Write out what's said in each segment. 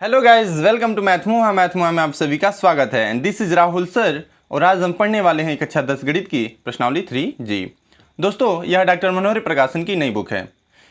Hello guys, welcome to मैथमुआ में आप सभी का स्वागत है and this is Rahul sir. और आज हम पढ़ने वाले हैं कक्षा 10 गणित की प्रश्नावली 3G। दोस्तों, यह डॉक्टर मनोहरी प्रकाशन की नई बुक है।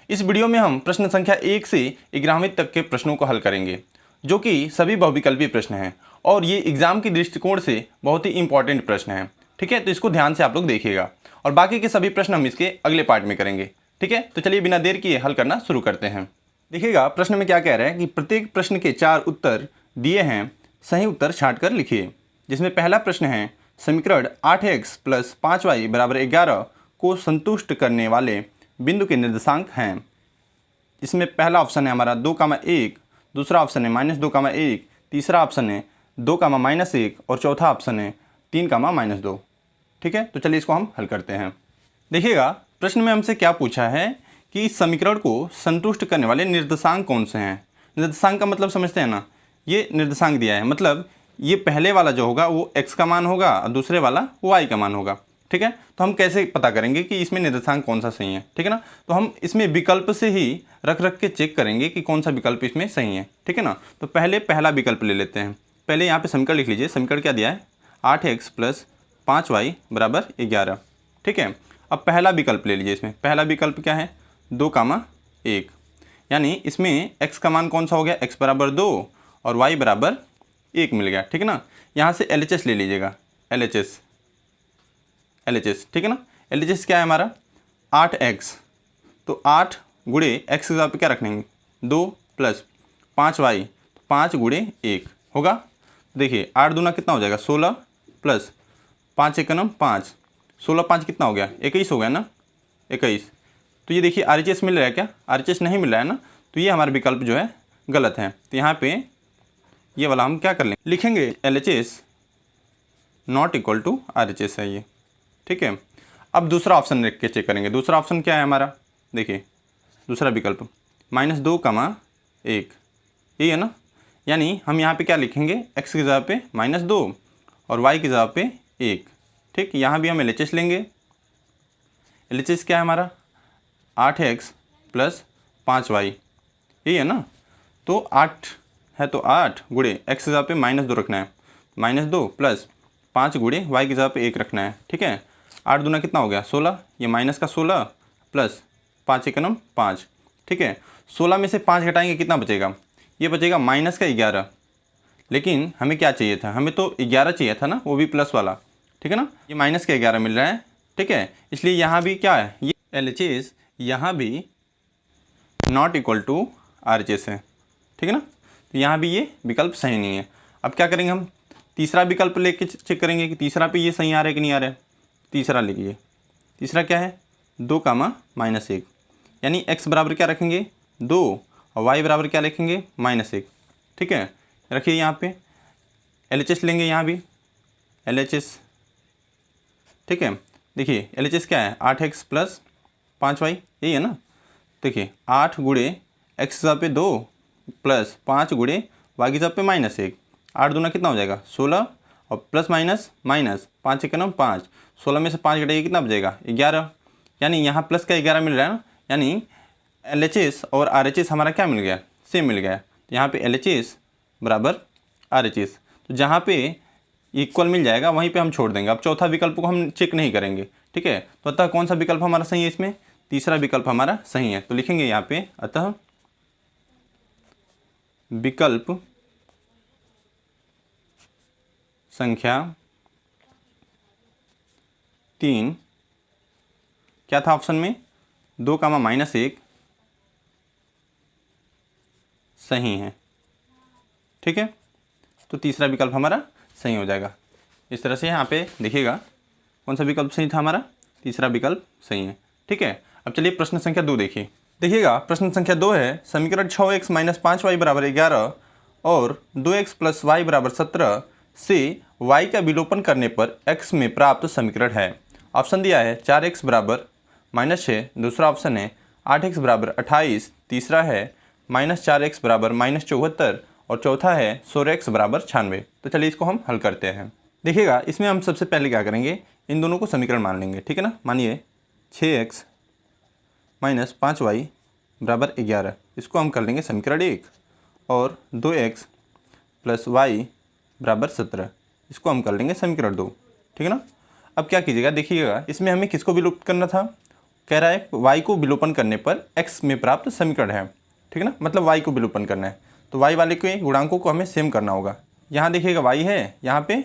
इस वीडियो में हम प्रश्न संख्या 1 से 11वीं तक के प्रश्नों को हल करेंगे, जो कि सभी बहुविकल्पीय प्रश्न हैं और ये एग्जाम के दृष्टिकोण से बहुत ही इंपॉर्टेंट प्रश्न हैं। ठीक है, तो इसको ध्यान से आप लोग देखिएगा और बाकी के सभी प्रश्न हम इसके अगले पार्ट में करेंगे। ठीक है, तो चलिए बिना देर किए हल करना शुरू करते हैं। देखिएगा प्रश्न में क्या कह रहा है कि प्रत्येक प्रश्न के 4 उत्तर दिए हैं, सही उत्तर छांट कर लिखिए। जिसमें पहला प्रश्न है समीकरण 8x + 5y = 11 को संतुष्ट करने वाले बिंदु के निर्देशांक हैं। इसमें पहला ऑप्शन है हमारा 2,1, दूसरा ऑप्शन है -2,1, तीसरा ऑप्शन है 2,-1 और चौथा ऑप्शन है 3,-2। ठीक है, तो चलिए इसको हम हल करते हैं। देखिएगा प्रश्न में हमसे क्या पूछा है कि इस समीकरण को संतुष्ट करने वाले निर्देशांक कौन से हैं। निर्देशांक का मतलब समझते हैं ना, ये निर्देशांक दिया है, मतलब ये पहले वाला जो होगा वो x का मान होगा और दूसरे वाला y का मान होगा। ठीक है, तो हम कैसे पता करेंगे कि इसमें निर्देशांक कौन सा सही है। ठीक है ना, तो हम इसमें विकल्प से ही रख के चेक करेंगे कि कौन सा विकल्प इसमें सही है। ठीक है ना, तो पहले पहला विकल्प ले लेते हैं। पहले यहाँ पे समीकरण लिख लीजिए। समीकरण क्या दिया है, 8x + 5y = 11। ठीक है, अब पहला विकल्प ले लीजिए। इसमें पहला विकल्प क्या है, 2,1, यानी इसमें x का मान कौन सा हो गया, x = 2 और y = 1 मिल गया। ठीक है ना, यहाँ से LHS ले लीजिएगा। LHS, ठीक है ना। LHS क्या है हमारा, 8x, तो 8 गुणे x के जगह पे क्या रखेंगे, 2 + 5y, 5 गुणे 1 होगा। देखिए 8 दूना कितना हो जाएगा, 16 + 5 एकम 5, 16 5 कितना हो गया, 21 हो गया ना, 21। तो ये देखिए RHS मिल रहा है क्या, RHS नहीं मिल रहा है ना, तो ये हमारा विकल्प जो है गलत है। तो यहाँ पे ये वाला हम क्या कर लेंगे, लिखेंगे LHS ≠ RHS है ये। ठीक है, अब दूसरा ऑप्शन रख के चेक करेंगे। दूसरा ऑप्शन क्या है हमारा, देखिए दूसरा विकल्प -2,1, यही है ना, यानी हम यहाँ पे क्या लिखेंगे, x की जगह पे -2 और y की जगह पे 1। ठीक, यहाँ भी हम LHS लेंगे। LHS क्या है हमारा, 8x + 5y, यही है ना, तो 8 है तो 8 गुणे x की जगह पे -2 रखना है, -2 + 5 गुणे y की जगह पे 1 रखना है। ठीक है, 8 दूना कितना हो गया, 16, ये माइनस का 16 + 5 एकम 5। ठीक है, 16 में से 5 घटाएंगे कितना बचेगा, ये बचेगा -11। लेकिन हमें क्या चाहिए था, हमें तो 11 चाहिए था ना, वो भी प्लस वाला। ठीक है ना, ये -11 मिल रहा है। ठीक है, इसलिए यहाँ भी क्या है, ये LHS यहाँ भी ≠ RHS है। ठीक है ना, तो यहाँ भी ये विकल्प सही नहीं है। अब क्या करेंगे, हम तीसरा विकल्प लेके चेक करेंगे कि तीसरा पे ये सही आ रहा है कि नहीं आ रहा है। तीसरा लिखिए, तीसरा क्या है, 2,-1, यानी x बराबर क्या रखेंगे, 2 और y बराबर क्या लिखेंगे, -1। ठीक है, रखिए यहाँ पे LHS लेंगे, यहाँ भी LHS। ठीक है, देखिए LHS क्या है, 8x + 5y, यही है ना। देखिए 8 गुणे x की जगह पे 2 + 5 गुणे y की जगह पे -1, 8 दूना कितना हो जाएगा, 16 और प्लस माइनस माइनस 5 एकम 5, 16 में से 5 घटाइए कितना बचेगा, 11। यानी यहाँ प्लस का 11 मिल रहा है ना, यानी LHS और RHS हमारा क्या मिल गया, सेम मिल गया। तो यहाँ पे LHS = RHS, तो जहाँ पे इक्वल मिल जाएगा वहीं पे हम छोड़ देंगे। अब चौथा विकल्प को हम चेक नहीं करेंगे। ठीक है, तो अतः कौन सा विकल्प हमारा सही है, इसमें तीसरा विकल्प हमारा सही है। तो लिखेंगे यहाँ पे, अतः विकल्प संख्या 3 क्या था ऑप्शन में, 2,-1 सही है। ठीक है, तो तीसरा विकल्प हमारा सही हो जाएगा। इस तरह से यहाँ पे देखिएगा कौन सा विकल्प सही था हमारा, तीसरा विकल्प सही है। ठीक है, अब चलिए प्रश्न संख्या 2 देखिए। देखिएगा प्रश्न संख्या 2 है समीकरण 6x - 5y = 11 और 2x + y = 17 से y का विलोपन करने पर x में प्राप्त समीकरण है। ऑप्शन दिया है 4x = -6, दूसरा ऑप्शन है 8x = 28, तीसरा है -4x = -74 और चौथा है 16x = 96। तो चलिए इसको हम हल करते हैं। देखिएगा इसमें हम सबसे पहले क्या करेंगे, इन दोनों को समीकरण मान लेंगे। ठीक है ना, मानिए 6x - 5y = 11, इसको हम कर लेंगे समीकरण 1 और 2x प्लस वाई बराबर 17। इसको हम कर लेंगे समीकरण 2, ठीक है ना। अब क्या कीजिएगा, देखिएगा इसमें हमें किसको विलोपन करना था, कह रहा है y को विलोपन करने पर x में प्राप्त समीकरण है, ठीक है ना, मतलब y को विलोपन करना है तो y वाले के गुणांकों को हमें सेम करना होगा। यहाँ देखिएगा y है, यहाँ पे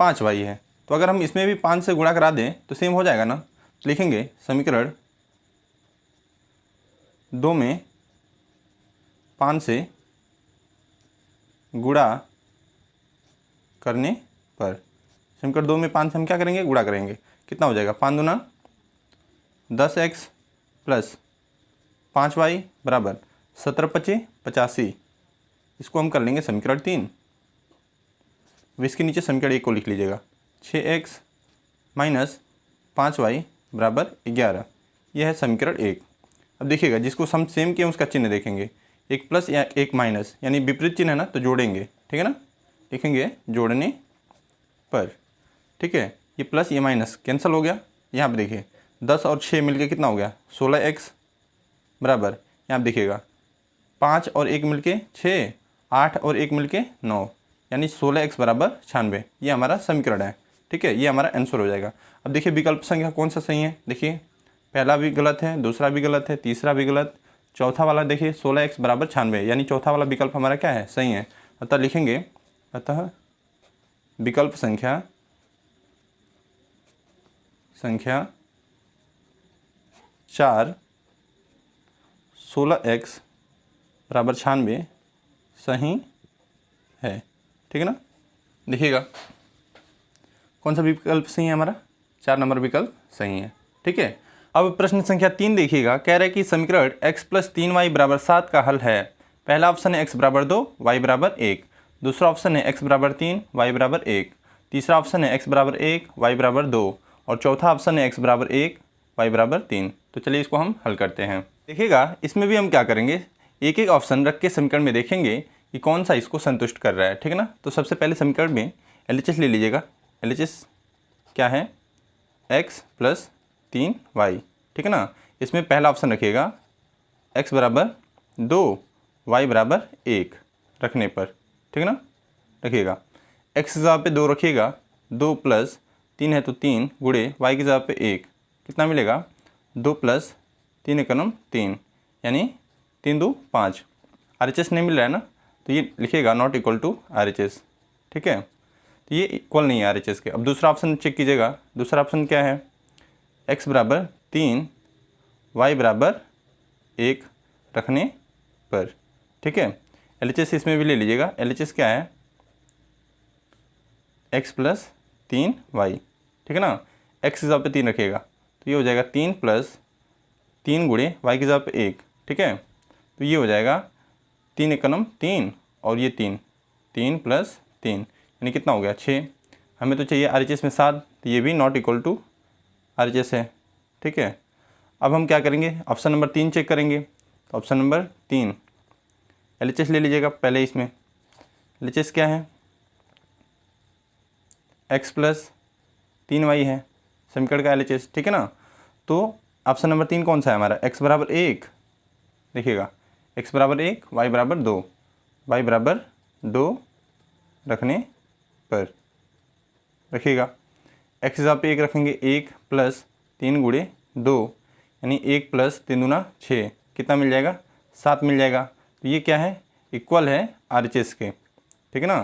5y है, तो अगर हम इसमें भी 5 से गुणा करा दें तो सेम हो जाएगा ना। तो लिखेंगे समीकरण 2 में 5 से गुणा करने पर, समीकरण 2 में 5 से हम क्या करेंगे, गुणा करेंगे, कितना हो जाएगा, 5 दूना 10x प्लस 5y बराबर 17 पचे 85। इसको हम कर लेंगे समीकरण 3। इसके नीचे समीकरण 1 को लिख लीजिएगा, 6x माइनस 5y बराबर 11। यह है समीकरण 1। अब देखिएगा जिसको हम सेम किए उसका चिन्ह देखेंगे, एक प्लस या एक माइनस, यानी विपरीत चिन्ह है ना, तो जोड़ेंगे, ठीक है ना, लिखेंगे जोड़ने पर, ठीक है। ये प्लस ये माइनस कैंसिल हो गया। यहाँ पे देखिए 10 और 6 मिलके कितना हो गया, 16x बराबर, यहाँ पे देखिएगा 5 और 1 मिलके 6, 8 और 1 मिलके 9, यानी 16x बराबर 96। ये हमारा समीकरण है, ठीक है, ये हमारा आंसर हो जाएगा। अब देखिए विकल्प संख्या कौन सा सही है, देखिए पहला भी गलत है, दूसरा भी गलत है, तीसरा भी गलत, चौथा वाला देखिए 16x बराबर 96, यानी चौथा वाला विकल्प हमारा क्या है, सही है। अतः लिखेंगे, अतः विकल्प संख्या 4 16x बराबर 96 सही है, ठीक है ना। देखिएगा कौन सा विकल्प सही है हमारा, 4 नंबर विकल्प सही है, ठीक है। अब प्रश्न संख्या 3 देखिएगा, कह रहा है कि समीकरण x प्लस 3y बराबर 7 का हल है। पहला ऑप्शन है x बराबर 2 y बराबर 1, दूसरा ऑप्शन है x बराबर 3 y बराबर 1, तीसरा ऑप्शन है x बराबर 1 y बराबर 2 और चौथा ऑप्शन है x बराबर 1 y बराबर 3। तो चलिए इसको हम हल करते हैं। देखिएगा इसमें भी हम क्या करेंगे, एक एक ऑप्शन रख के समीकरण में देखेंगे कि कौन सा इसको संतुष्ट कर रहा है, ठीक है ना। तो सबसे पहले समीकरण में LHS ले लीजिएगा। LHS क्या है, x प्लस 3y, ठीक है ना। इसमें पहला ऑप्शन रखिएगा x बराबर 2 y बराबर 1 रखने पर, ठीक है ना। रखिएगा x की जगह पे 2 रखिएगा, 2 प्लस 3 है तो 3 गुणे y की जगह पे 1, कितना मिलेगा, 2 प्लस 3 एकम 3, यानी 3 2 5। RHS नहीं मिल रहा है ना, तो ये लिखिएगा नॉट इक्वल टू RHS, ठीक है। तो ये इक्वल नहीं है RHS के। अब दूसरा ऑप्शन चेक कीजिएगा, दूसरा ऑप्शन क्या है, x बराबर 3 y बराबर 1 रखने पर, ठीक है। LHS इसमें भी ले लीजिएगा। LHS क्या है, x प्लस 3y, ठीक है ना। x की जगह पे 3 रखिएगा तो ये हो जाएगा 3 प्लस 3 गुणे y की जगह पे 1, ठीक है। तो ये हो जाएगा 3 एकम 3 और ये 3 प्लस 3, यानी कितना हो गया 6। हमें तो चाहिए RHS में 7, तो ये भी नॉट इक्वल टू RHS है, ठीक है। अब हम क्या करेंगे, ऑप्शन नंबर 3 चेक करेंगे। तो ऑप्शन नंबर 3 LHS ले लीजिएगा। पहले इसमें LHS क्या है, x प्लस 3y है समीकरण का LHS, ठीक है ना। तो ऑप्शन नंबर 3 कौन सा है हमारा, x बराबर 1, देखिएगा x बराबर 1 y बराबर 2, y बराबर 2 रखने पर, रखिएगा x की जगह पे 1 रखेंगे, 1 प्लस 3 गुणे 2, यानी 1 प्लस 3 दूना 6, कितना मिल जाएगा, 7 मिल जाएगा। तो ये क्या है, इक्वल है RHS के, ठीक है ना।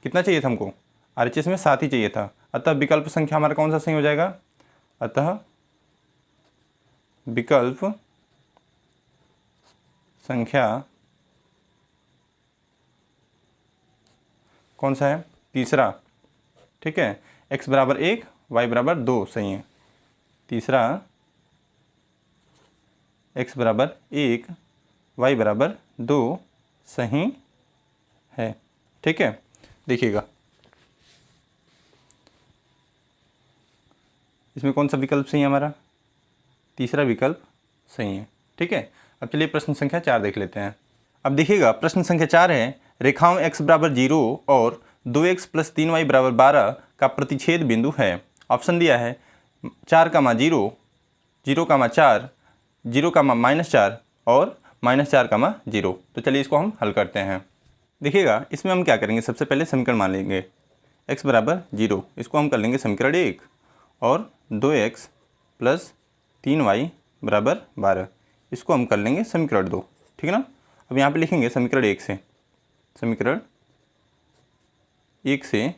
कितना चाहिए था हमको, RHS में 7 ही चाहिए था। अतः विकल्प संख्या हमारा कौन सा सही हो जाएगा, अतः विकल्प संख्या कौन सा है, तीसरा, ठीक है। x बराबर 1 y बराबर 2 सही है। तीसरा x बराबर 1 y बराबर 2 सही है, ठीक है। देखिएगा इसमें कौन सा विकल्प सही है हमारा, तीसरा विकल्प सही है, ठीक है। अब चलिए प्रश्न संख्या 4 देख लेते हैं। अब देखिएगा प्रश्न संख्या 4 है, रेखाओं x बराबर 0 और 2x प्लस 3y बराबर 12 का प्रतिच्छेद बिंदु है। ऑप्शन दिया है 4, 0, 0, 4, 0, -4 और -4, 0। तो चलिए इसको हम हल करते हैं। देखिएगा इसमें हम क्या करेंगे, सबसे पहले समीकरण मान लेंगे x बराबर 0, इसको हम कर लेंगे समीकरण 1, और 2x प्लस 3y बराबर 12, इसको हम कर लेंगे समीकरण 2। ठीक है ना। अब यहाँ पे लिखेंगे समीकरण 1 से, समीकरण 1 से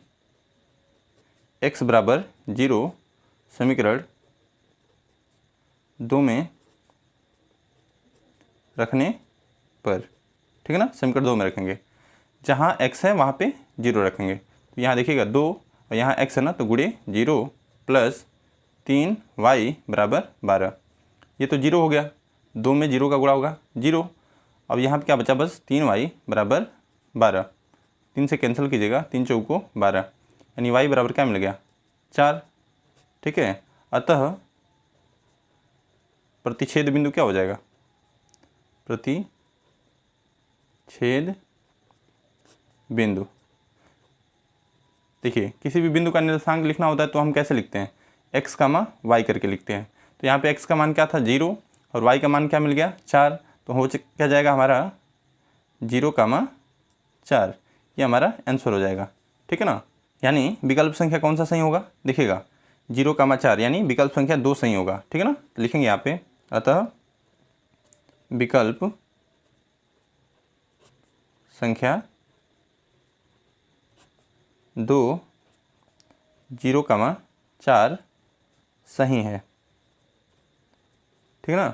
x बराबर 0 समीकरण 2 में रखने पर, ठीक है ना, समीकरण 2 में रखेंगे, जहाँ x है वहाँ पे 0 रखेंगे। तो यहाँ देखिएगा 2 और यहाँ x है ना, तो गुणे 0 प्लस 3y बराबर 12, ये तो 0 हो गया, 2 में 0 का गुणा होगा 0। अब यहाँ पे क्या बचा, बस 3y बराबर 12, 3 से कैंसिल कीजिएगा, 3 चौको 12, यानी y बराबर क्या मिल गया 4। ठीक है, अतः प्रतिच्छेद बिंदु क्या हो जाएगा, प्रतिच्छेद बिंदु। देखिए किसी भी बिंदु का निर्देशांक लिखना होता है तो हम कैसे लिखते हैं, x, y करके लिखते हैं। तो यहाँ पे x का मान क्या था 0 और y का मान क्या मिल गया 4, तो हो क्या जाएगा हमारा 0, 4, ये हमारा आंसर हो जाएगा। ठीक है ना, यानी विकल्प संख्या कौन सा सही होगा, देखिएगा 0, 4, यानी विकल्प संख्या 2 सही होगा। ठीक है ना, तो लिखेंगे यहाँ पे, अतः विकल्प संख्या 2, 0, 4 सही है। ठीक है ना।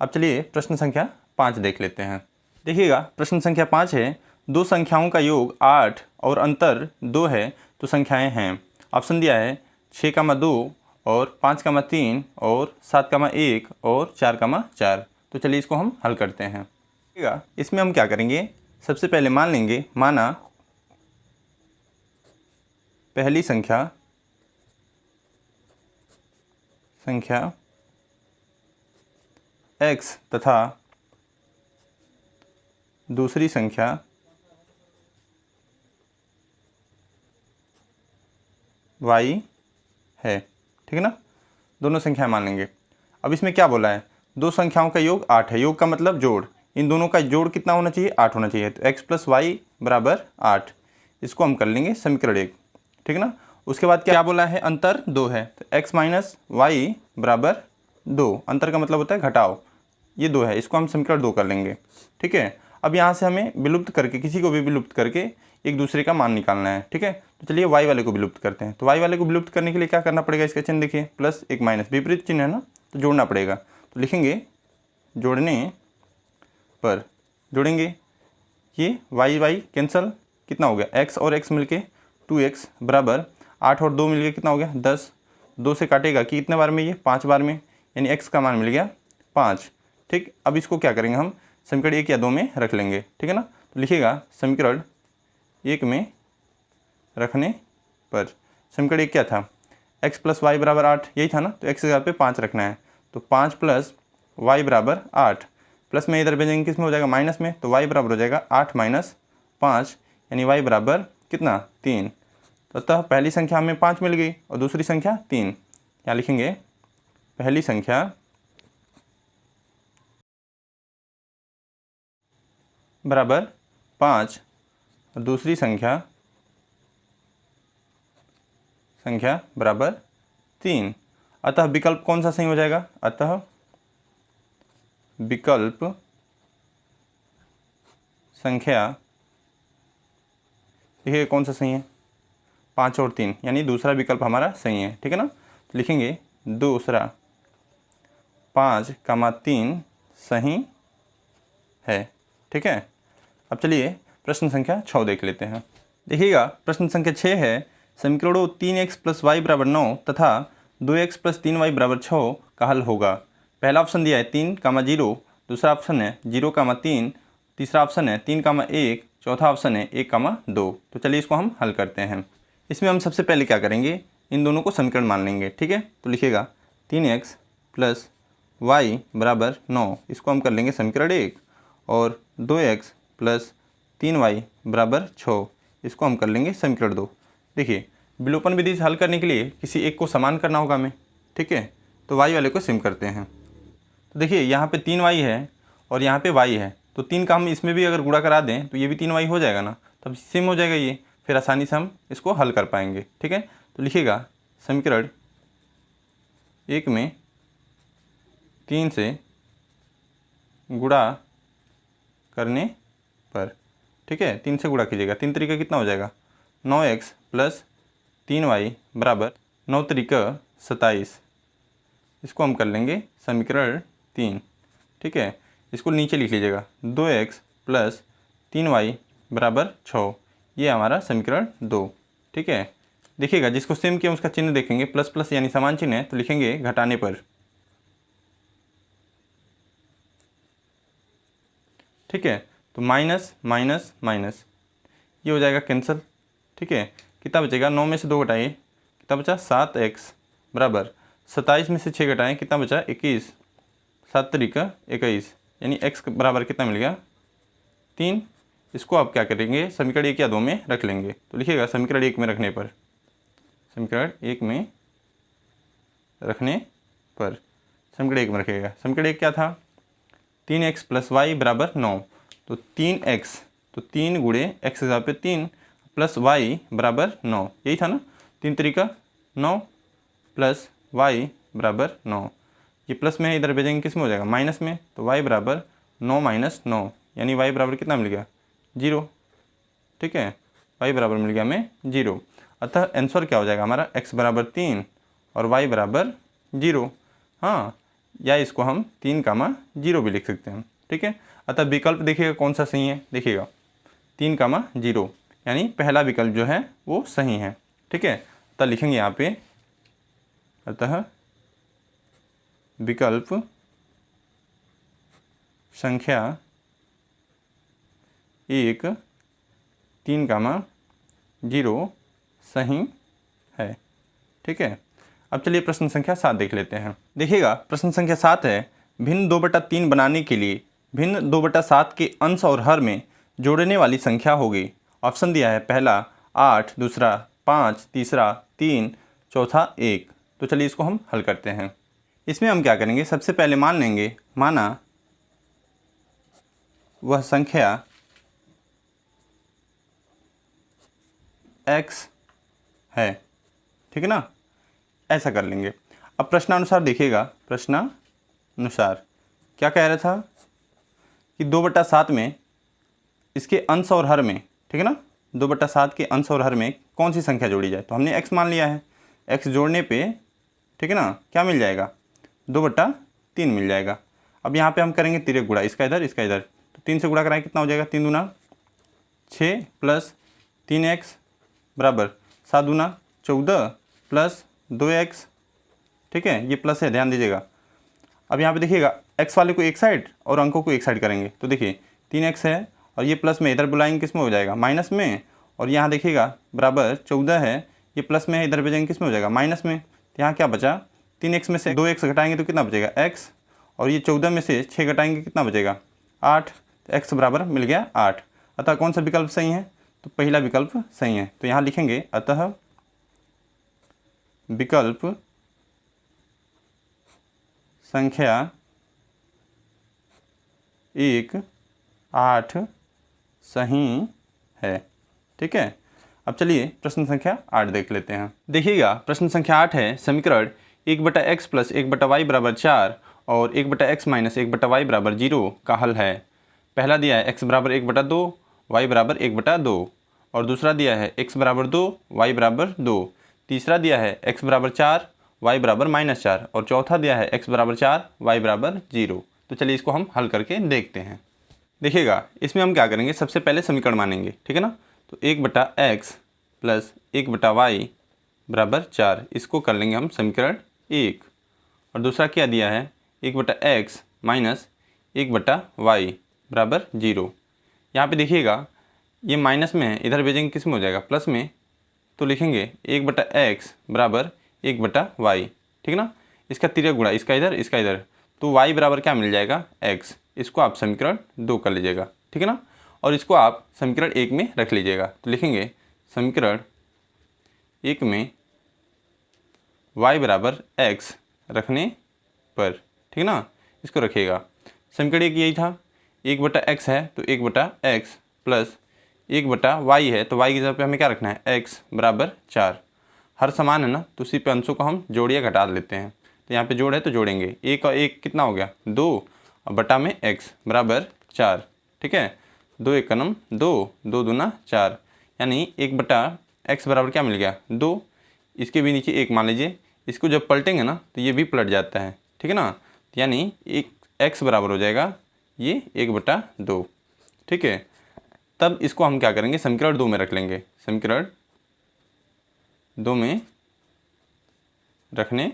अब चलिए प्रश्न संख्या 5 देख लेते हैं। देखिएगा प्रश्न संख्या 5 है, दो संख्याओं का योग 8 और अंतर 2 है तो संख्याएं हैं। ऑप्शन दिया है 6, 2 और 5, 3 और 7, 1 और 4, 4। तो चलिए इसको हम हल करते हैं। देखिएगा इसमें हम क्या करेंगे, सबसे पहले मान लेंगे, माना पहली संख्या x तथा दूसरी संख्या y है। ठीक है ना, दोनों संख्याएं मान लेंगे। अब इसमें क्या बोला है, दो संख्याओं का योग 8 है, योग का मतलब जोड़, इन दोनों का जोड़ कितना होना चाहिए 8 होना चाहिए। तो x प्लस वाई बराबर 8, इसको हम कर लेंगे समीकरण 1। ठीक है ना, उसके बाद क्या बोला है, अंतर 2 है, तो x माइनस वाई बराबर 2, अंतर का मतलब होता है घटाव, ये 2 है, इसको हम समीकरण 2 कर लेंगे। ठीक है, अब यहाँ से हमें विलुप्त करके, किसी को भी विलुप्त करके एक दूसरे का मान निकालना है। ठीक है, तो चलिए y वाले को विलुप्त करते हैं। तो y वाले को विलुप्त करने के लिए क्या करना पड़ेगा, इसका चिन्ह देखिए, प्लस एक माइनस, विपरीत चिन्ह है ना, तो जोड़ना पड़ेगा। तो लिखेंगे जोड़ने पर, जोड़ेंगे ये y कैंसल, कितना हो गया x और x मिलके 2x बराबर 8 और 2 मिलके कितना हो गया 10, 2 से काटेगा कि कितने बार में, ये 5 बार में, यानी x का मान मिल गया 5। ठीक, अब इसको क्या करेंगे हम, समीकरण 1 या 2 में रख लेंगे। ठीक है ना, तो लिखिएगा समीकरण 1 में रखने पर, समीकरण 1 क्या था, x प्लस वाई बराबर 8, यही था ना, तो x की जगह पे 5 रखना है, तो 5 प्लस y बराबर 8, प्लस में इधर भेजेंगे किस में हो जाएगा माइनस में, तो y बराबर हो जाएगा 8 माइनस 5, यानी y बराबर कितना 3। तो अतः पहली संख्या हमें 5 मिल गई और दूसरी संख्या 3, यहाँ लिखेंगे पहली संख्या बराबर 5 और दूसरी संख्या बराबर 3, अतः विकल्प कौन सा सही हो जाएगा, अतः विकल्प संख्या, देखिए कौन सा सही है, 5 और 3, यानी दूसरा विकल्प हमारा सही है। ठीक है ना, तो लिखेंगे दूसरा 5, 3 सही है। ठीक है, अब चलिए प्रश्न संख्या 6 देख लेते हैं। देखिएगा प्रश्न संख्या 6 है, समीकरणों 3x प्लस वाई बराबर 9 तथा 2x प्लस 3y बराबर 6 का हल होगा। पहला ऑप्शन दिया है 3, 0, दूसरा ऑप्शन है 0, 3, तीसरा ऑप्शन है 3, 1, चौथा ऑप्शन है 1, 2। तो चलिए इसको हम हल करते हैं। इसमें हम सबसे पहले क्या करेंगे, इन दोनों को समीकरण मान लेंगे। ठीक है, तो लिखिएगा 3x प्लस वाई बराबर 9, इसको हम कर लेंगे समीकरण 1, और 2x प्लस 3y बराबर 6, इसको हम कर लेंगे समीकरण 2। देखिए विलोपन विधि से हल करने के लिए किसी एक को समान करना होगा हमें। ठीक है, तो y वाले को सिम करते हैं। तो देखिए यहाँ पे 3y है और यहाँ पे y है, तो 3 का हम इसमें भी अगर गुणा करा दें तो ये भी 3y हो जाएगा ना, तब सेम हो जाएगा ये, फिर आसानी से हम इसको हल कर पाएंगे। ठीक है, तो लिखिएगा समीकरण 1 में 3 से गुणा करने पर, ठीक है, 3 से गुणा कीजिएगा, 3 तरीका कितना हो जाएगा 9x प्लस 3y बराबर 9 तरीका 27। इसको हम कर लेंगे समीकरण 3। ठीक है, इसको नीचे लिख लीजिएगा 2x प्लस 3y बराबर 6, ये हमारा समीकरण 2। ठीक है, देखिएगा जिसको सेम किया उसका चिन्ह देखेंगे, प्लस प्लस यानी समान चिन्ह है, तो लिखेंगे घटाने पर। ठीक है, तो माइनस माइनस माइनस ये हो जाएगा कैंसिल। ठीक है, कितना बचेगा 9 में से 2 घटाइए, कितना बचा 7x बराबर 27 में से 6 घटाएं, कितना बचा 21, 7 तरीका 21, यानी x बराबर कितना मिल गया 3। इसको आप क्या करेंगे समीकरण 1 या 2 में रख लेंगे, तो लिखिएगा समीकरण 1 में रखने पर, समीकरण 1 में रखने पर, समीकरण 1 में रखिएगा। समीकरण 1 क्या था 3x प्लस वाई बराबर 9, तो 3x, तो 3 गुणे x हिसाब पे 3 प्लस y बराबर 9, यही था ना, 3 तरीका 9 प्लस y बराबर 9, ये प्लस में है, इधर भेजेंगे किस में हो जाएगा माइनस में, तो y बराबर 9 माइनस 9, यानी y बराबर कितना मिल गया 0। ठीक है, y बराबर मिल गया हमें 0, अतः आंसर क्या हो जाएगा हमारा x बराबर 3 और y बराबर 0। हाँ, या इसको हम 3, 0 भी लिख सकते हैं। ठीक है, अतः विकल्प देखिएगा कौन सा सही है, देखिएगा 3, 0, यानी पहला विकल्प जो है वो सही है। ठीक है, अतः लिखेंगे यहाँ पे, अतः विकल्प संख्या 1 3, 0 सही है। ठीक है, अब चलिए प्रश्न संख्या 7 देख लेते हैं। देखिएगा प्रश्न संख्या 7 है, भिन्न 2/3 बनाने के लिए भिन्न 2/7 के अंश और हर में जोड़ने वाली संख्या होगी। ऑप्शन दिया है, पहला 8, दूसरा 5, तीसरा 3, चौथा 1। तो चलिए इसको हम हल करते हैं। इसमें हम क्या करेंगे, सबसे पहले मान लेंगे, माना वह संख्या x है। ठीक है ना, ऐसा कर लेंगे। अब प्रश्नानुसार देखिएगा, प्रश्नानुसार क्या कह रहा था कि 2/7 में इसके अंश और हर में, ठीक है ना, 2/7 के अंश और हर में कौन सी संख्या जोड़ी जाए, तो हमने x मान लिया है, x जोड़ने पे, ठीक है ना, क्या मिल जाएगा 2/3 मिल जाएगा। अब यहाँ पे हम करेंगे तिरक गुणा, इसका इधर इसका इधर, तो 3 से गुणा कराएं कितना हो जाएगा 3 दूना 6 प्लस 3x बराबर 7 दूना 14 प्लस 2x। ठीक है, ये प्लस है, ध्यान दीजिएगा। अब यहाँ पे देखिएगा x वाले को एक साइड और अंकों को एक साइड करेंगे, तो देखिए 3x है और ये प्लस में, इधर बुलाएंगे किस में हो जाएगा माइनस में, और यहाँ देखिएगा बराबर 14 है, ये प्लस में है, इधर भेजेंगे किस में हो जाएगा माइनस में। तो यहाँ क्या बचा 3x में से 2x घटाएंगे तो कितना बचेगा x, और ये 14 में से 6 घटाएंगे कितना बचेगा 8, तो x बराबर मिल गया 8। अतः कौन सा विकल्प सही है, तो पहला विकल्प सही है। तो यहाँ लिखेंगे, अतः विकल्प संख्या 1 8 सही है। ठीक है, अब चलिए प्रश्न संख्या 8 देख लेते हैं। देखिएगा प्रश्न संख्या 8 है, समीकरण 1/x प्लस 1/y बराबर 4 और 1/x माइनस 1/y बराबर 0 का हल है। पहला दिया है x बराबर 1/2, y बराबर 1/2, और दूसरा दिया है x बराबर 2, y बराबर 2, तीसरा दिया है x बराबर 4, y बराबर -4, और चौथा दिया है x बराबर 4, y बराबर 0। तो चलिए इसको हम हल करके देखते हैं। देखिएगा इसमें हम क्या करेंगे, सबसे पहले समीकरण मानेंगे, ठीक है ना, तो 1/x प्लस 1/y बराबर 4, इसको कर लेंगे हम समीकरण 1। और दूसरा क्या दिया है 1/x माइनस 1/y बराबर 0। यहाँ पे देखिएगा ये माइनस में है, इधर भेजेंगे किस में हो जाएगा प्लस में, तो लिखेंगे 1/x बराबर 1/y। ठीक है ना, इसका तिरक गुणा, इसका इधर, तो y बराबर क्या मिल जाएगा x। इसको आप समीकरण 2 कर लीजिएगा, ठीक है ना, और इसको आप समीकरण 1 में रख लीजिएगा। तो लिखेंगे समीकरण 1 में y बराबर x रखने पर, ठीक है ना, इसको रखिएगा। समीकरण एक यही था, 1/x है तो 1/x प्लस 1/y है तो y की जगह पे हमें क्या रखना है, x बराबर 4। हर समान है ना, तो उसी पे अंशों को हम जोड़ या घटा लेते हैं। तो यहाँ पे जोड़ है तो जोड़ेंगे, 1 और 1 कितना हो गया 2 और बटा में x बराबर 4। ठीक है, 2 1 का नम 2, 2 दूना 4, यानी 1/x बराबर क्या मिल गया 2। इसके भी नीचे 1 मान लीजिए, इसको जब पलटेंगे ना तो ये भी पलट जाता है। ठीक है ना, यानी एक x बराबर हो जाएगा ये 1/2। ठीक है, तब इसको हम क्या करेंगे, समीकरण 2 में रख लेंगे। समीकरण 2 में रखने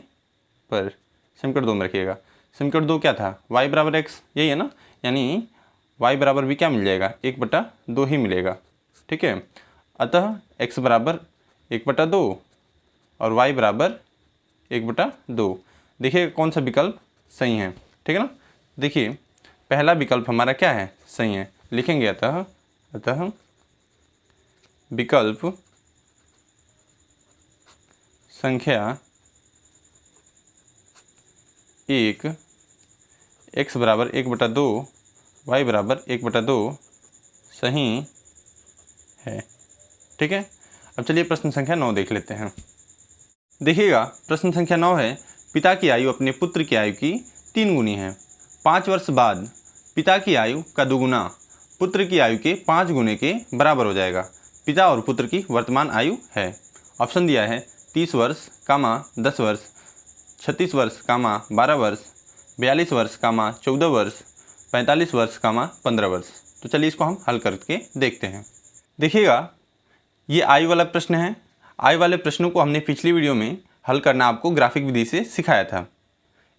पर समीकरण 2 में रखिएगा। समीकरण 2 क्या था, y बराबर x, यही है ना, यानी y बराबर भी क्या मिल जाएगा 1/2 ही मिलेगा। ठीक है, अतः x बराबर 1/2 और y बराबर 1/2। देखिए कौन सा विकल्प सही है। ठीक है ना, देखिए पहला विकल्प हमारा क्या है, सही है। लिखेंगे अतः विकल्प संख्या 1 x बराबर 1/2 y बराबर 1/2 सही है। ठीक है, अब चलिए प्रश्न संख्या 9 देख लेते हैं। देखिएगा प्रश्न संख्या 9 है, पिता की आयु अपने पुत्र की आयु की 3 गुनी है। 5 वर्ष बाद पिता की आयु का दुगुना पुत्र की आयु के 5 गुने के बराबर हो जाएगा। पिता और पुत्र की वर्तमान आयु है। ऑप्शन दिया है 30 वर्ष, 10 वर्ष, 36 वर्ष, 12 वर्ष, 42 वर्ष, 14 वर्ष, 45 वर्ष, 15 वर्ष। तो चलिए इसको हम हल करके देखते हैं। देखिएगा ये आयु वाला प्रश्न है। आयु वाले प्रश्नों को हमने पिछली वीडियो में हल करना आपको ग्राफिक विधि से सिखाया था।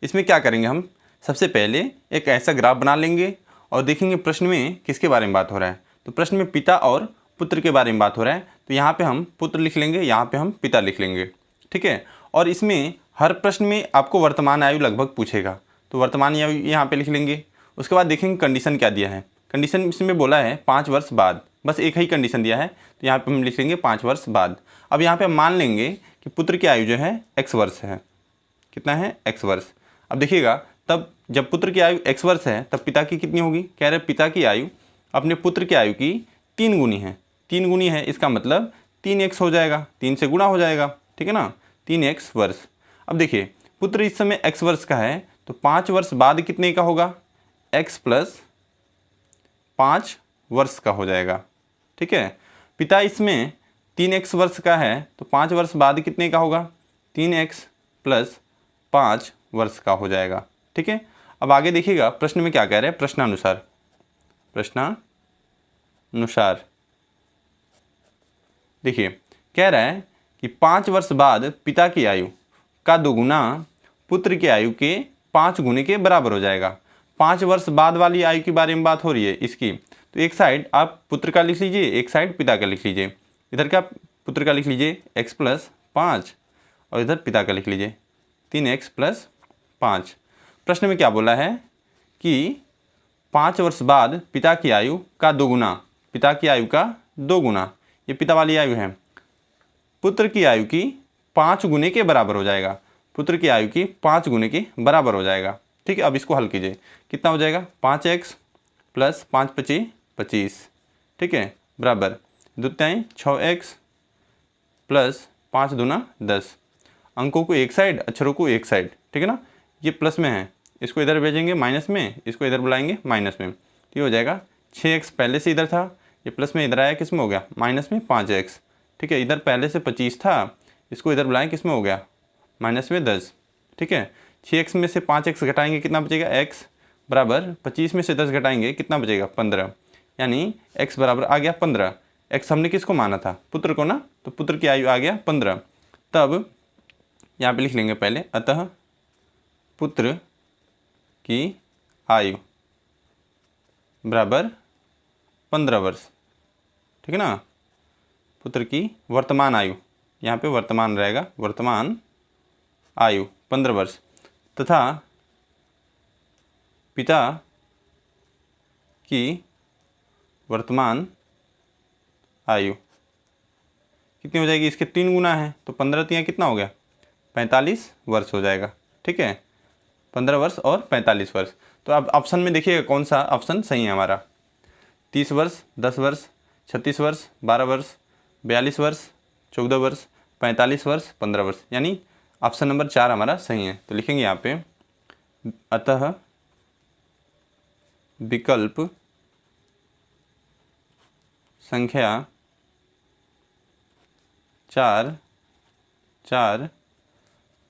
इसमें क्या करेंगे, हम सबसे पहले एक ऐसा ग्राफ बना लेंगे और देखेंगे प्रश्न में किसके बारे में बात हो रहा है। तो प्रश्न में पिता और पुत्र के बारे में बात हो रहा है, तो यहाँ पे हम पुत्र लिख लेंगे, यहाँ पे हम पिता लिख लेंगे। ठीक है, और इसमें हर प्रश्न में आपको वर्तमान आयु लगभग पूछेगा, तो वर्तमान आयु यहाँ पे लिख लेंगे। उसके बाद देखेंगे कंडीशन क्या दिया है। कंडीशन इसमें बोला है 5 वर्ष बाद, बस एक ही कंडीशन दिया है, तो यहाँ पे हम लिख लेंगे 5 वर्ष बाद। अब यहाँ पे हम मान लेंगे कि पुत्र की आयु जो है x वर्ष है। कितना है, x वर्ष। अब देखिएगा तब जब पुत्र की आयु x वर्ष है तब पिता की कितनी होगी, कह रहे पिता की आयु अपने पुत्र की आयु की 3 गुनी है। 3 गुनी है, इसका मतलब 3x हो जाएगा, 3 से गुणा हो जाएगा। ठीक है ना, 3x वर्ष। अब देखिए पुत्र इस समय x वर्ष का है, तो 5 वर्ष बाद कितने का होगा, x प्लस 5 वर्ष का हो जाएगा। ठीक है, पिता इसमें 3x वर्ष का है, तो 5 वर्ष बाद कितने का होगा, 3x प्लस 5 वर्ष का हो जाएगा। ठीक है, अब आगे देखिएगा प्रश्न में क्या कह रहे हैं, प्रश्नानुसार। प्रश्नानुसार देखिए कह रहा है कि 5 वर्ष बाद पिता की आयु का दोगुना पुत्र की आयु के 5 गुने के बराबर हो जाएगा। 5 वर्ष बाद वाली आयु के बारे में बात हो रही है इसकी, तो एक साइड आप पुत्र का लिख लीजिए, एक साइड पिता का लिख लीजिए। इधर क्या पुत्र का लिख लीजिए x प्लस 5 और इधर पिता का लिख लीजिए 3x प्लस 5। प्रश्न में क्या बोला है कि 5 वर्ष बाद पिता की आयु का दोगुना, पिता की आयु का 2 गुना, ये पिता वाली आयु है, पुत्र की आयु की 5 गुने के बराबर हो जाएगा। पुत्र की आयु की 5 गुने के बराबर हो जाएगा। ठीक है, अब इसको हल कीजिए, कितना हो जाएगा, 5x प्लस 5 × 25। ठीक है, बराबर 2 × 6x प्लस 5 दूना 10। अंकों को एक साइड, अक्षरों को एक साइड। ठीक है ना, ये प्लस में है, इसको इधर भेजेंगे माइनस में, इसको इधर बुलाएंगे माइनस में, तो ये हो जाएगा 6x पहले से इधर था, ये प्लस में इधर आया, किस में हो गया, माइनस में 5x। ठीक है, इधर पहले से 25 था, इसको इधर बुलाएं, किस में हो गया, माइनस में 10। ठीक है, 6x में से 5x घटाएंगे कितना बचेगा, x बराबर 25 में से 10 घटाएंगे कितना बचेगा, 15, यानी x बराबर आ गया 15। x हमने किसको माना था, पुत्र को ना, तो पुत्र की आयु आ गया 15। तब यहाँ पे लिख लेंगे पहले, अतः पुत्र की आयु बराबर 15 वर्ष। ठीक है ना, पुत्र की वर्तमान आयु, यहाँ पे वर्तमान रहेगा, वर्तमान आयु 15 वर्ष, तथा पिता की वर्तमान आयु कितनी हो जाएगी, इसके 3 गुना है, तो 15 × 3 कितना हो गया, 45 वर्ष हो जाएगा। ठीक है, 15 वर्ष और 45 वर्ष। तो अब ऑप्शन में देखिएगा कौन सा ऑप्शन सही है हमारा। 30 वर्ष, 10 वर्ष, 36 वर्ष, 12 वर्ष, 42 वर्ष, 14 वर्ष, 45 वर्ष, 15 वर्ष, यानी ऑप्शन नंबर 4 हमारा सही है। तो लिखेंगे यहाँ पे अतः विकल्प संख्या 4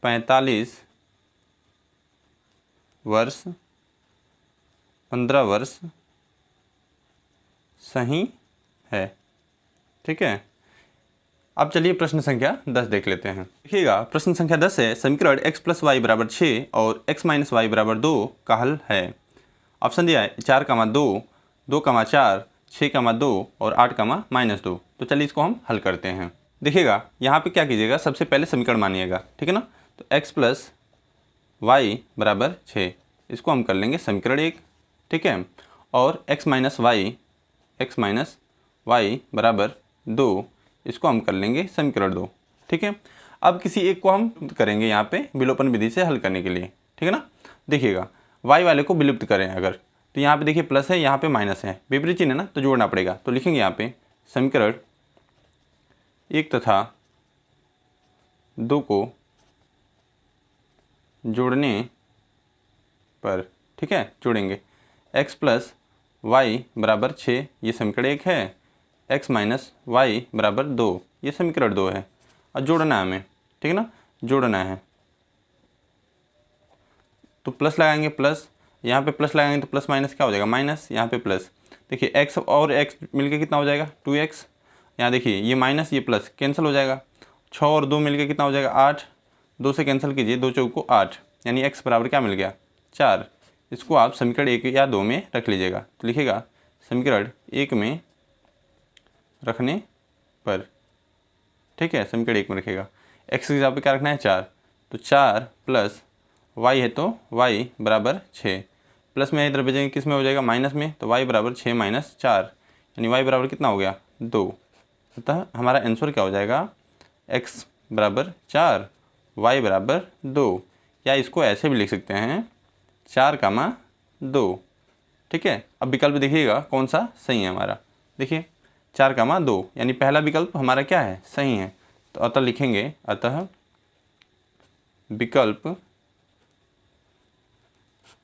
45 वर्ष, 15 वर्ष सही है। ठीक है। अब चलिए प्रश्न संख्या 10 देख लेते हैं। देखिएगा प्रश्न संख्या 10 है, समीकरण x + y = 6 और x - y = 2 का हल है। ऑप्शन दिया है 4, 2, 2, 4, 6, 2 और 8, -2। तो चलिए इसको हम हल करते हैं। देखिएगा यहाँ पे क्या कीजिएगा, सबसे पहले समीकरण मानिएगा, ठीक है ना। तो x + y = 6, इसको हम कर लेंगे समीकरण 1, ठीक है। और x - y = 2, इसको हम कर लेंगे समीकरण 2, ठीक है। अब किसी एक को हम करेंगे यहाँ पे विलोपन विधि से हल करने के लिए, ठीक है ना। देखिएगा y वाले को विलुप्त करें अगर, तो यहाँ पे देखिए प्लस है, यहाँ पे माइनस है, विपरीत चिन्ह है ना, तो जोड़ना पड़ेगा। तो लिखेंगे यहाँ पे समीकरण 1 तथा 2 को जोड़ने पर, ठीक है, जोड़ेंगे x + y = 6, ये समीकरण 1 है, x - y = 2, ये समीकरण 2 है। और जोड़ना है हमें, ठीक है ना, जोड़ना है। तो प्लस लगाएंगे, प्लस यहाँ पे प्लस लगाएंगे तो प्लस माइनस क्या हो जाएगा, माइनस, यहाँ पे प्लस। देखिए x और x मिलके कितना हो जाएगा, 2x। यहाँ देखिए ये माइनस ये प्लस कैंसिल हो जाएगा। 6 और 2 मिलके कितना हो जाएगा, 8। 2 से कैंसिल कीजिए, 2 चौको 8, यानी x बराबर क्या मिल गया, 4। इसको आप समीकरण 1 या 2 में रख लीजिएगा। तो लिखेगा समीकरण 1 में रखने पर, ठीक है, समीकरण 1 में रखेगा। x की जगह पे क्या रखना है, 4। तो 4 + y है तो y = 6, प्लस में इधर भेजेंगे किस में हो जाएगा, माइनस में। तो y = 6 - 4, यानी y बराबर कितना हो गया, 2। अतः हमारा आंसर क्या हो जाएगा, x = 4, y = 2, या इसको ऐसे भी लिख सकते हैं 4, 2, ठीक है। अब विकल्प देखिएगा कौन सा सही है हमारा। देखिए 4, 2, यानी पहला विकल्प हमारा क्या है, सही है। तो अतः लिखेंगे अतः विकल्प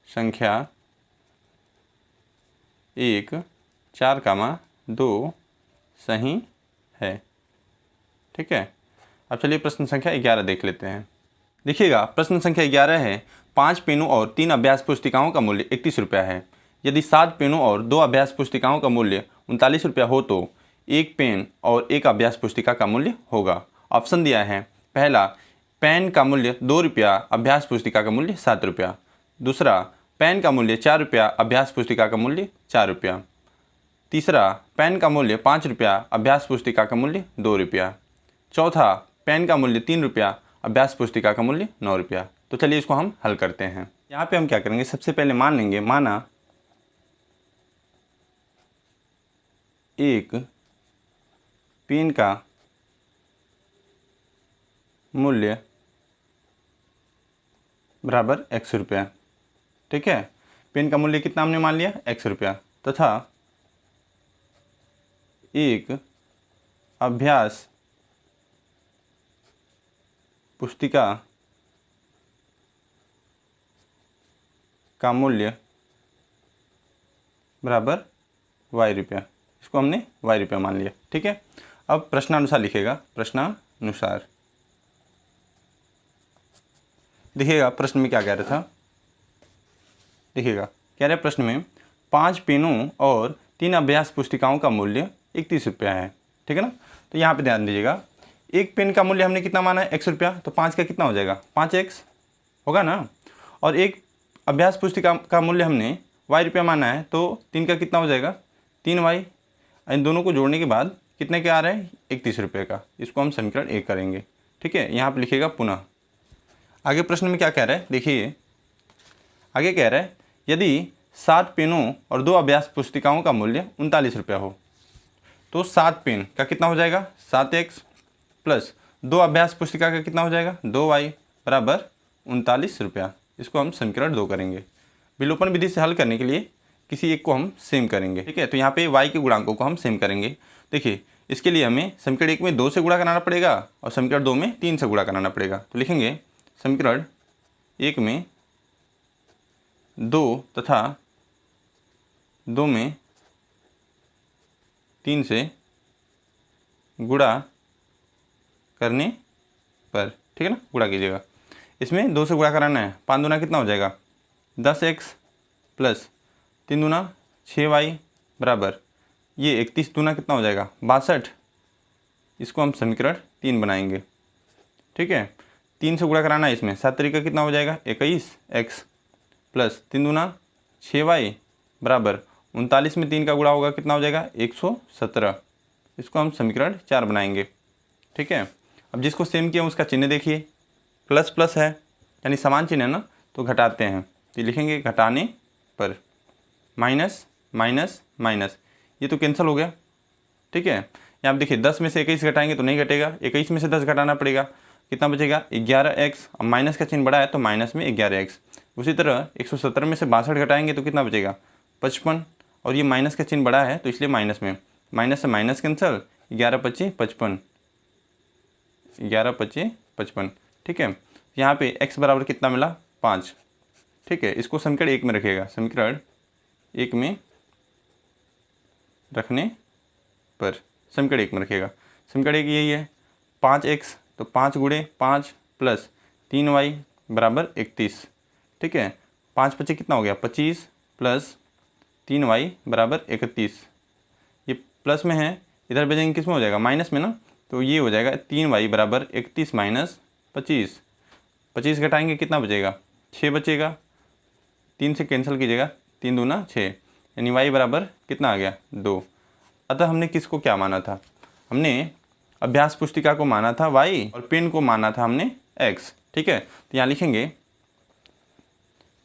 संख्या 1, 4, 2 सही है, ठीक है। अब चलिए प्रश्न संख्या 11 देख लेते हैं। देखिएगा प्रश्न संख्या 11 है, 5 पेनों और 3 अभ्यास पुस्तिकाओं का मूल्य 31 रुपया है। यदि 7 पेनों और 2 अभ्यास पुस्तिकाओं का मूल्य 39 रुपया हो तो 1 पेन और 1 अभ्यास पुस्तिका का मूल्य होगा। ऑप्शन दिया है, पहला पेन का मूल्य 2 रुपया, अभ्यास पुस्तिका का मूल्य 7 रुपया। दूसरा पेन का मूल्य 4 रुपया, अभ्यास पुस्तिका का मूल्य 4 रुपया। तीसरा पेन का मूल्य 5 रुपया, अभ्यास पुस्तिका का मूल्य 2 रुपया। चौथा पेन का मूल्य 3 रुपया, अभ्यास पुस्तिका का मूल्य 9 रुपया। तो चलिए इसको हम हल करते हैं। यहाँ पे हम क्या करेंगे, सबसे पहले मान लेंगे, माना एक पेन का मूल्य बराबर x रुपया, ठीक है। पेन का मूल्य कितना हमने मान लिया, x रुपया, तथा एक अभ्यास पुस्तिका का मूल्य बराबर y रुपया, इसको हमने y रुपया मान लिया, ठीक है। अब प्रश्नानुसार लिखेगा, प्रश्नानुसार देखिएगा प्रश्न में क्या कह रहा था। देखिएगा कह रहे प्रश्न में 5 पेनों और 3 अभ्यास पुस्तिकाओं का मूल्य 31 रुपया है, ठीक है ना। तो यहाँ पे ध्यान दीजिएगा, एक पेन का मूल्य हमने कितना माना है, x रुपया, तो 5 का कितना हो जाएगा, 5x होगा ना। और एक अभ्यास पुस्तिका का मूल्य हमने y रुपया माना है, तो 3 का कितना हो जाएगा, 3y। इन दोनों को जोड़ने के बाद कितने के आ रहे हैं, 31 रुपये का। इसको हम समीकरण 1 करेंगे, ठीक है। यहाँ पर लिखिएगा पुनः। आगे प्रश्न में क्या कह रहा है, देखिए आगे कह रहा है, यदि 7 पेनों और 2 अभ्यास पुस्तिकाओं का मूल्य 39 रुपया हो तो 7 पेन का कितना हो जाएगा, 7x प्लस 2 अभ्यास पुस्तिका का कितना हो जाएगा, 2y बराबर 39 रुपया। इसको हम समीकरण 2 करेंगे। विलोपन विधि से हल करने के लिए किसी एक को हम सेम करेंगे, ठीक है। तो यहाँ पे y के गुणांकों को हम सेम करेंगे। देखिए इसके लिए हमें समीकरण 1 में 2 से गुणा कराना पड़ेगा और समीकरण 2 में 3 से गुणा कराना पड़ेगा। तो लिखेंगे समीकरण 1 में 2 तथा 2 में 3 से गुणा करने पर, ठीक है ना, गुणा कीजिएगा। इसमें 2 से गुणा कराना है, 5 दूना कितना हो जाएगा 10x प्लस 3 दूना 6y बराबर ये 31 दूना कितना हो जाएगा 62। इसको हम समीकरण 3 बनाएंगे, ठीक है। 3 से गुणा कराना है, इसमें 7 तरीका कितना हो जाएगा 21x प्लस 3 दूना 6y बराबर 39 में 3 का गुणा होगा कितना हो जाएगा 117। इसको हम समीकरण 4 बनाएंगे, ठीक है। अब जिसको सेम किया उसका चिन्ह देखिए, प्लस प्लस है यानी समान चिन्ह है ना, तो घटाते हैं। तो लिखेंगे घटाने पर माइनस माइनस माइनस, ये तो कैंसिल हो गया, ठीक है। यहाँ आप देखिए 10 में से 21 घटाएंगे तो नहीं घटेगा, 21 में से 10 घटाना पड़ेगा, कितना बचेगा 11x। अब माइनस का चिन्ह बड़ा है तो माइनस में 11x। उसी तरह 117 में से 62 घटाएंगे तो कितना बचेगा 55, और ये माइनस का चिन्ह बड़ा है तो इसलिए माइनस में, माइनस से माइनस कैंसिल, 11 पच्चीस 55, 11 पच्चीस 55, ठीक है। यहाँ पे x बराबर कितना मिला 5, ठीक है। इसको समीकरण 1 में रखिएगा, समीकरण 1 में रखने पर समीकरण 1 में रखिएगा। समीकरण 1 यही है 5x, तो 5 गुणे 5 प्लस 3y बराबर 31, ठीक है। 5 पच्चीस कितना हो गया 25 प्लस 3y बराबर 31। ये प्लस में है, इधर भेजेंगे किस में हो जाएगा माइनस में ना, तो ये हो जाएगा 3y बराबर 31 माइनस 25। 25 घटाएंगे कितना बचेगा 6 बचेगा, 3 से कैंसिल कीजिएगा, 3 दूना 6, यानी y बराबर कितना आ गया 2। अतः हमने किसको क्या माना था, हमने अभ्यास पुस्तिका को माना था y और पेन को माना था हमने x, ठीक है। तो यहाँ लिखेंगे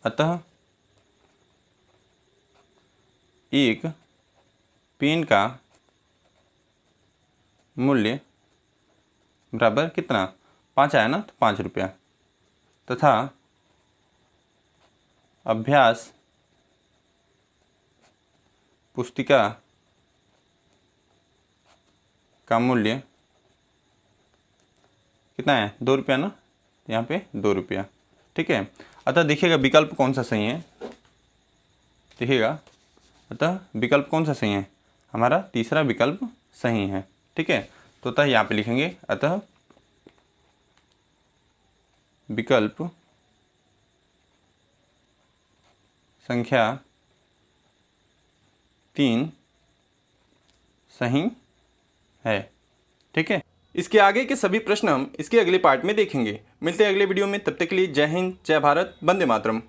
अतः एक पेन का मूल्य बराबर कितना 5 आया ना, तो 5 रुपया, तथा अभ्यास पुस्तिका का मूल्य कितना है 2 रुपया ना, यहाँ पे 2 रुपया, ठीक है। अतः देखिएगा विकल्प कौन सा सही है, देखिएगा अतः विकल्प कौन सा सही है, हमारा तीसरा विकल्प सही है, ठीक है। तो अतः यहाँ पे लिखेंगे अतः विकल्प संख्या 3 सही है, ठीक है। इसके आगे के सभी प्रश्न हम इसके अगले पार्ट में देखेंगे। मिलते हैं अगले वीडियो में, तब तक के लिए जय हिंद, जय भारत, वंदे मातरम।